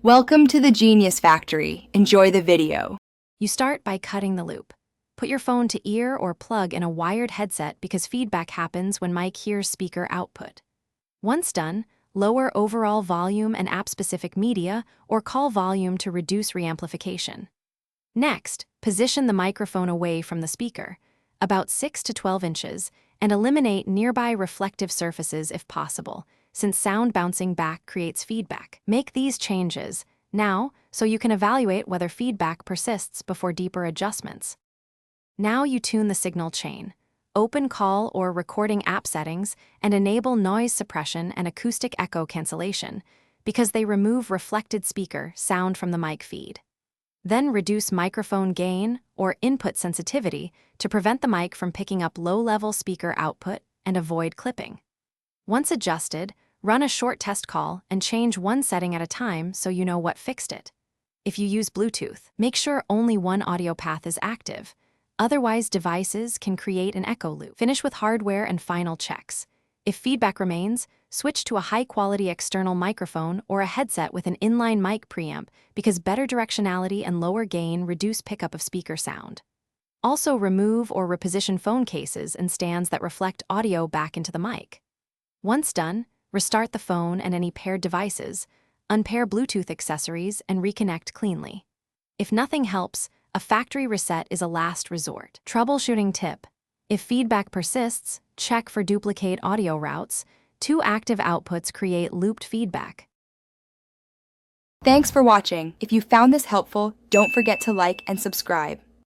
Welcome to the Genius Factory. Enjoy the video. You start by cutting the loop. Put your phone to ear or plug in a wired headset because feedback happens when mic hears speaker output. Once done, lower overall volume and app-specific media or call volume to reduce reamplification. Next, position the microphone away from the speaker, about 6 to 12 inches, and eliminate nearby reflective surfaces if possible, since sound bouncing back creates feedback. Make these changes now so you can evaluate whether feedback persists before deeper adjustments. Now you tune the signal chain. Open call or recording app settings and enable noise suppression and acoustic echo cancellation because they remove reflected speaker sound from the mic feed. Then reduce microphone gain or input sensitivity to prevent the mic from picking up low-level speaker output and avoid clipping. Once adjusted, run a short test call and change one setting at a time so you know what fixed it. If you use Bluetooth, make sure only one audio path is active. Otherwise, devices can create an echo loop. Finish with hardware and final checks. If feedback remains, switch to a high-quality external microphone or a headset with an inline mic preamp because better directionality and lower gain reduce pickup of speaker sound. Also, remove or reposition phone cases and stands that reflect audio back into the mic. Once done, restart the phone and any paired devices, unpair Bluetooth accessories, and reconnect cleanly. If nothing helps, a factory reset is a last resort. Troubleshooting tip: if feedback persists, check for duplicate audio routes. 2 active outputs create looped feedback. Thanks for watching. If you found this helpful, don't forget to like and subscribe.